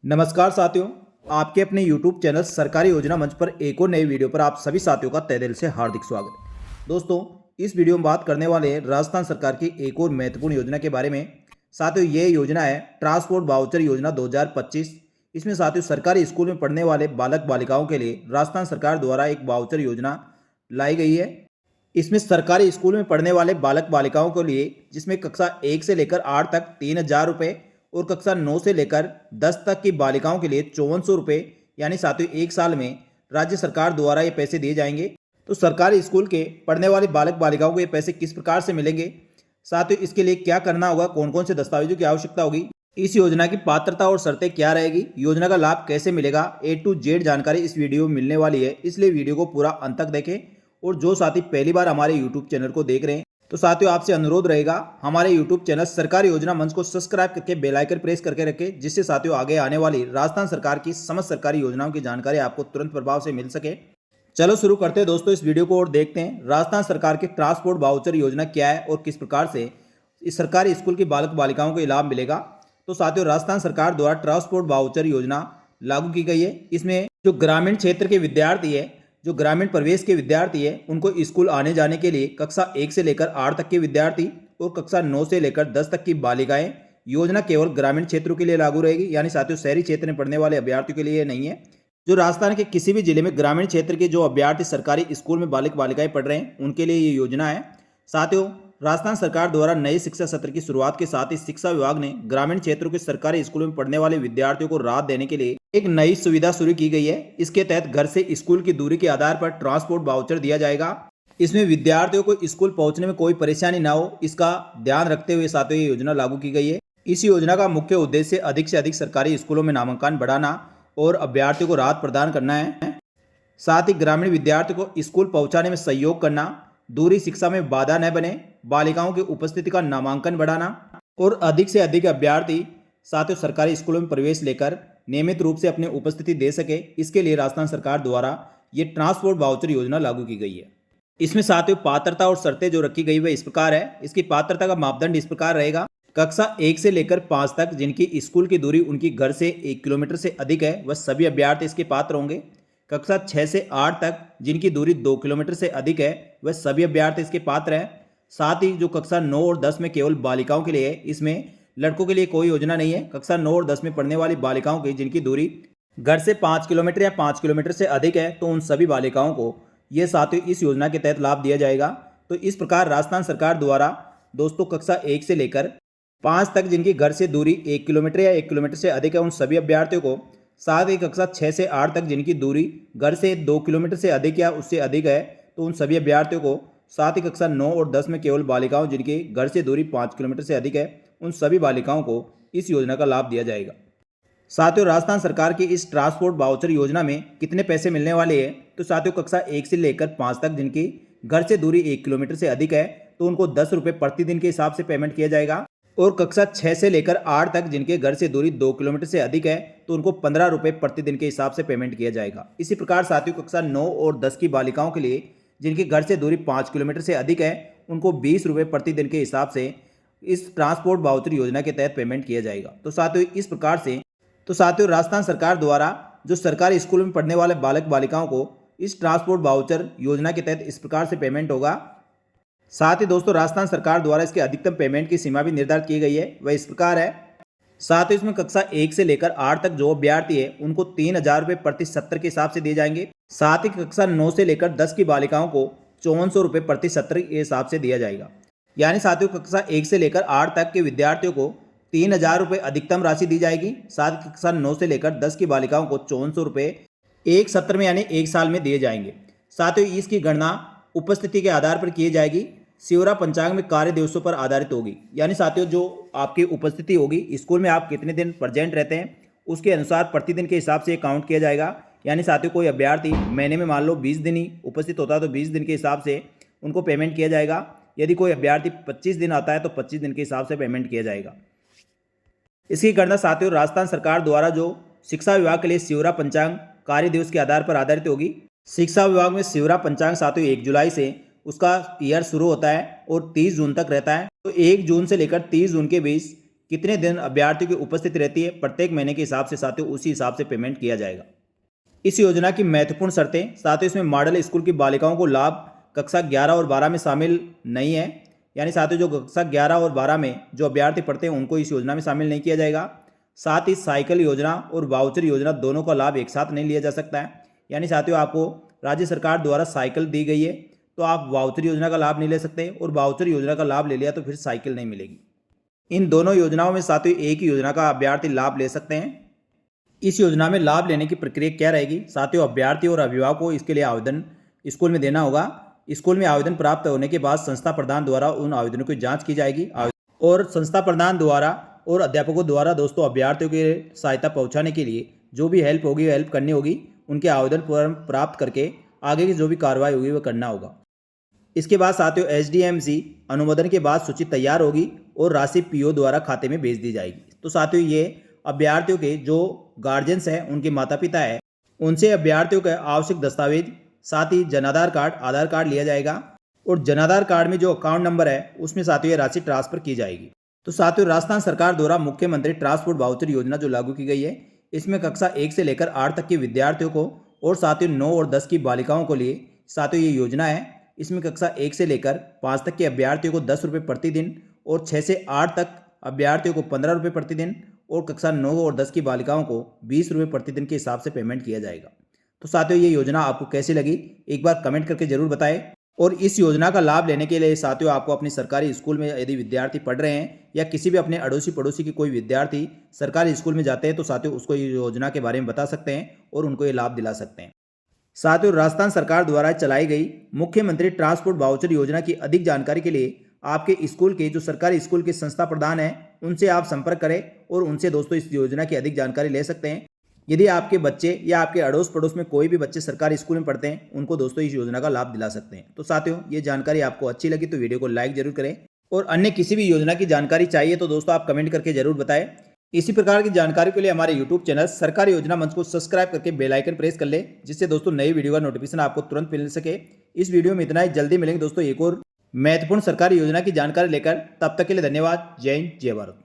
नमस्कार साथियों, आपके अपने YouTube चैनल सरकारी योजना मंच पर एक और नई वीडियो पर आप सभी साथियों का तहे दिल से हार्दिक स्वागत है। दोस्तों, इस वीडियो में बात करने वाले हैं राजस्थान सरकार की एक और महत्वपूर्ण योजना के बारे में। साथियों, ये योजना है ट्रांसपोर्ट वाउचर योजना 2025। इसमें साथियों सरकारी स्कूल में पढ़ने वाले बालक बालिकाओं के लिए राजस्थान सरकार द्वारा एक वाउचर योजना लाई गई है। इसमें सरकारी स्कूल में पढ़ने वाले बालक बालिकाओं के लिए जिसमें कक्षा 1 से लेकर 8 तक 3,000 रुपये और कक्षा 9 से लेकर 10 तक की बालिकाओं के लिए 5400 रुपये, यानी साथियों एक साल में राज्य सरकार द्वारा ये पैसे दिए जाएंगे। तो सरकारी स्कूल के पढ़ने वाले बालक बालिकाओं को ये पैसे किस प्रकार से मिलेंगे, साथियों इसके लिए क्या करना होगा, कौन कौन से दस्तावेजों की आवश्यकता होगी, इस योजना की पात्रता और शर्तें क्या रहेगी, योजना का लाभ कैसे मिलेगा, A to Z जानकारी इस वीडियो में मिलने वाली है। इसलिए वीडियो को पूरा अंत तक देखें। और जो साथी पहली बार हमारे YouTube चैनल को देख रहे हैं तो साथियों आपसे अनुरोध रहेगा, हमारे YouTube चैनल सरकारी योजना मंच को सब्सक्राइब करके बेल आइकन प्रेस करके रखें, जिससे साथियों आगे आने वाली राजस्थान सरकार की समस्त सरकारी योजनाओं की जानकारी आपको तुरंत प्रभाव से मिल सके। चलो शुरू करते हैं दोस्तों इस वीडियो को और देखते हैं राजस्थान सरकार की ट्रांसपोर्ट वाउचर योजना क्या है और किस प्रकार से इस सरकारी स्कूल की बालक बालिकाओं को लाभ मिलेगा। तो साथियों राजस्थान सरकार द्वारा ट्रांसपोर्ट वाउचर योजना लागू की गई है। इसमें जो ग्रामीण क्षेत्र के विद्यार्थी है, जो ग्रामीण प्रवेश के विद्यार्थी है, उनको स्कूल आने जाने के लिए कक्षा 1 से लेकर 8 तक के विद्यार्थी और कक्षा 9 से लेकर 10 तक की बालिकाएं, योजना केवल ग्रामीण क्षेत्रों के लिए लागू रहेगी, यानी साथियों शहरी क्षेत्र में पढ़ने वाले अभ्यर्थियों के लिए नहीं है। जो राजस्थान के किसी भी जिले में ग्रामीण क्षेत्र के जो अभ्यर्थी सरकारी स्कूल में बालक बालिकाएं पढ़ रहे हैं उनके लिए ये योजना है। साथियों राजस्थान सरकार द्वारा नए शिक्षा सत्र की शुरुआत के साथ ही शिक्षा विभाग ने ग्रामीण क्षेत्रों के सरकारी स्कूलों में पढ़ने वाले विद्यार्थियों को राहत देने के लिए एक नई सुविधा शुरू की गई है। इसके तहत घर से स्कूल की दूरी के आधार पर ट्रांसपोर्ट वाउचर दिया जाएगा। इसमें विद्यार्थियों को स्कूल पहुंचने में कोई परेशानी ना हो, इसका ध्यान रखते हुए साथियों ये योजना लागू की गई है। इस योजना का मुख्य उद्देश्य से अधिक सरकारी स्कूलों में नामांकन बढ़ाना और अभ्यर्थियों को राहत प्रदान करना है। साथ ही ग्रामीण विद्यार्थियों को स्कूल पहुंचाने में सहयोग करना, दूरी शिक्षा में बाधा न बने, बालिकाओं की उपस्थिति का नामांकन बढ़ाना और अधिक से अधिक अभ्यर्थी साथियों सरकारी स्कूलों में प्रवेश लेकर नियमित रूप से अपनी उपस्थिति दे सके, इसके लिए राजस्थान सरकार द्वारा ये ट्रांसपोर्ट वाउचर योजना लागू की गई है। इसमें साथियों पात्रता और शर्तें जो रखी गई वह इस प्रकार है। इसकी पात्रता का मापदंड इस प्रकार रहेगा, कक्षा 1 से लेकर 5 तक जिनकी स्कूल की दूरी उनकी घर से 1 किलोमीटर से अधिक है वह सभी अभ्यर्थी इसके पात्र होंगे। कक्षा 6 से 8 तक जिनकी दूरी 2 किलोमीटर से अधिक है वह सभी अभ्यर्थी इसके पात्र हैं। साथ ही जो कक्षा 9 और 10 में केवल बालिकाओं के लिए है, इसमें लड़कों के लिए कोई योजना नहीं है। कक्षा 9 और 10 में पढ़ने वाली बालिकाओं की जिनकी दूरी घर से 5 किलोमीटर या 5 किलोमीटर से अधिक है तो उन सभी बालिकाओं को ये साथियों इस योजना के तहत लाभ दिया जाएगा। तो इस प्रकार राजस्थान सरकार द्वारा दोस्तों कक्षा 1 से लेकर 5 तक जिनकी घर से दूरी 1 किलोमीटर या 1 किलोमीटर से अधिक है उन सभी अभ्यर्थियों को, साथ ही कक्षा 6 से 8 तक जिनकी दूरी घर से 2 किलोमीटर से अधिक या उससे अधिक है तो उन सभी अभ्यर्थियों को, साथ ही कक्षा 9 और 10 में केवल बालिकाओं जिनकी घर से दूरी 5 किलोमीटर से अधिक है उन सभी बालिकाओं को इस योजना का लाभ दिया जाएगा। साथियों राजस्थान सरकार की इस ट्रांसपोर्ट वाउचर योजना में कितने पैसे मिलने वाले हैं, तो साथियों कक्षा 1 से लेकर 5 तक जिनकी घर से दूरी 1 किलोमीटर से अधिक है तो उनको 10 रुपये प्रतिदिन के हिसाब से पेमेंट किया जाएगा। और कक्षा 6 से लेकर 8 तक जिनके घर से दूरी 2 किलोमीटर से अधिक है तो उनको 15 रुपये प्रतिदिन के हिसाब से पेमेंट किया जाएगा। इसी प्रकार साथियों कक्षा 9 और 10 की बालिकाओं के लिए जिनके घर से दूरी 5 किलोमीटर से अधिक है उनको 20 रुपये प्रतिदिन के हिसाब से इस ट्रांसपोर्ट वाउचर योजना के तहत पेमेंट किया जाएगा। तो साथियों इस प्रकार से राजस्थान सरकार द्वारा जो सरकारी स्कूल में पढ़ने वाले बालक बालिकाओं को इस ट्रांसपोर्ट वाउचर योजना के तहत इस प्रकार से पेमेंट होगा। साथ ही दोस्तों राजस्थान सरकार द्वारा इसके अधिकतम पेमेंट की सीमा भी निर्धारित की गई है, वह इस प्रकार है। साथ ही इसमें कक्षा 1 से लेकर 8 तक जो अभ्यर्थी है उनको 3,000 रुपये प्रति सत्र के हिसाब से दिए जाएंगे। साथ ही कक्षा 9 से लेकर 10 की बालिकाओं को 5400 रुपये प्रति सत्र के हिसाब से दिया जाएगा। यानी साथियों कक्षा 1 से लेकर 8 तक के विद्यार्थियों को 3,000 रुपये अधिकतम राशि दी जाएगी। साथ ही कक्षा 9 से लेकर 10 की बालिकाओं को 5400 रुपये एक सत्र में यानी एक साल में दिए जाएंगे। साथ ही इसकी गणना उपस्थिति के आधार पर की जाएगी, सिवरा पंचांग में कार्य दिवसों पर आधारित होगी। यानी साथियों जो आपकी उपस्थिति होगी स्कूल में आप कितने दिन प्रेजेंट रहते हैं उसके अनुसार प्रतिदिन के हिसाब से काउंट किया जाएगा। यानी साथियों कोई अभ्यर्थी महीने में मान लो 20 दिन ही उपस्थित होता है तो 20 दिन के हिसाब से उनको पेमेंट किया जाएगा। यदि कोई अभ्यर्थी 25 दिन आता है तो 25 दिन के हिसाब से पेमेंट किया जाएगा। इसकी गणना साथियों राजस्थान सरकार द्वारा जो शिक्षा विभाग के लिए सिवरा पंचांग कार्य दिवस के आधार पर आधारित होगी। शिक्षा विभाग में सिवरा पंचांग साथियों 1 जुलाई से उसका ईयर शुरू होता है और 30 जून तक रहता है। तो 1 जून से लेकर 30 जून के बीच कितने दिन अभ्यर्थियों की उपस्थिति रहती है, प्रत्येक महीने के हिसाब से साथियों उसी हिसाब से पेमेंट किया जाएगा। इस योजना की महत्वपूर्ण शर्तें साथियों, इसमें मॉडल स्कूल की बालिकाओं को लाभ कक्षा 11 और 12 में शामिल नहीं है, यानी साथियों जो कक्षा 11 और 12 में जो अभ्यर्थी पढ़ते हैं उनको इस योजना में शामिल नहीं किया जाएगा। साथ ही साइकिल योजना और वाउचर योजना दोनों का लाभ एक साथ नहीं लिया जा सकता है, यानी साथियों आपको राज्य सरकार द्वारा साइकिल दी गई है तो आप वाउचर योजना का लाभ नहीं ले सकते, और वाउचर योजना का लाभ ले लिया तो फिर साइकिल नहीं मिलेगी। इन दोनों योजनाओं में साथियों एक ही योजना का अभ्यर्थी लाभ ले सकते हैं। इस योजना में लाभ लेने की प्रक्रिया क्या रहेगी साथियों, अभ्यर्थी और अभिभावक को इसके लिए आवेदन स्कूल में देना होगा। स्कूल में आवेदन प्राप्त होने के बाद संस्था प्रधान द्वारा उन आवेदनों की जांच की जाएगी और संस्था प्रधान द्वारा और अध्यापकों द्वारा दोस्तों अभ्यर्थियों की सहायता पहुंचाने के लिए जो भी हेल्प होगी हेल्प करनी होगी, उनके आवेदन फॉर्म प्राप्त करके आगे की जो भी कार्रवाई होगी वो करना होगा। इसके बाद साथियों SDMC अनुमोदन के बाद सूची तैयार होगी और राशि PO द्वारा खाते में भेज दी जाएगी। तो साथियों ये अभ्यर्थियों के जो गार्जियंस हैं, उनके माता पिता है, उनसे अभ्यर्थियों के आवश्यक दस्तावेज साथ ही जनाधार कार्ड, आधार कार्ड लिया जाएगा और जनाधार कार्ड में जो अकाउंट नंबर है उसमें साथियों ये राशि ट्रांसफर की जाएगी। तो साथियों राजस्थान सरकार द्वारा मुख्यमंत्री ट्रांसपोर्ट वाउचर योजना जो लागू की गई है, इसमें कक्षा 1 से लेकर 8 तक के विद्यार्थियों को और साथियों 9 और 10 की बालिकाओं को लिए साथियों ये योजना है। इसमें कक्षा 1 से लेकर 5 तक के अभ्यर्थियों को 10 रुपये प्रतिदिन और 6 से 8 तक अभ्यर्थियों को 15 रुपये प्रतिदिन और कक्षा 9 और 10 की बालिकाओं को 20 रुपये प्रतिदिन के हिसाब से पेमेंट किया जाएगा। तो साथियों ये योजना आपको कैसी लगी एक बार कमेंट करके जरूर बताएं। और इस योजना का लाभ लेने के लिए साथियों आपको अपनी सरकारी स्कूल में यदि विद्यार्थी पढ़ रहे हैं या किसी भी अपने अड़ोसी पड़ोसी के कोई विद्यार्थी सरकारी स्कूल में जाते हैं तो साथियों उसको ये योजना के बारे में बता सकते हैं और उनको ये लाभ दिला सकते हैं। साथियों राजस्थान सरकार द्वारा चलाई गई मुख्यमंत्री ट्रांसपोर्ट वाउचर योजना की अधिक जानकारी के लिए आपके स्कूल के जो सरकारी स्कूल के संस्था प्रधान हैं उनसे आप संपर्क करें और उनसे दोस्तों इस योजना की अधिक जानकारी ले सकते हैं। यदि आपके बच्चे या आपके अड़ोस पड़ोस में कोई भी बच्चे सरकारी स्कूल में पढ़ते हैं उनको दोस्तों इस योजना का लाभ दिला सकते हैं। तो साथियों ये जानकारी आपको अच्छी लगी तो वीडियो को लाइक जरूर करें और अन्य किसी भी योजना की जानकारी चाहिए तो दोस्तों आप कमेंट करके जरूर बताएं। इसी प्रकार की जानकारी के लिए हमारे YouTube चैनल सरकारी योजना मंच को सब्सक्राइब करके बेल आइकन प्रेस कर ले, जिससे दोस्तों नई वीडियो का नोटिफिकेशन आपको तुरंत मिल सके। इस वीडियो में इतना ही, जल्दी मिलेंगे दोस्तों एक और महत्वपूर्ण सरकारी योजना की जानकारी लेकर। तब तक के लिए धन्यवाद। जय हिंद, जय भारत।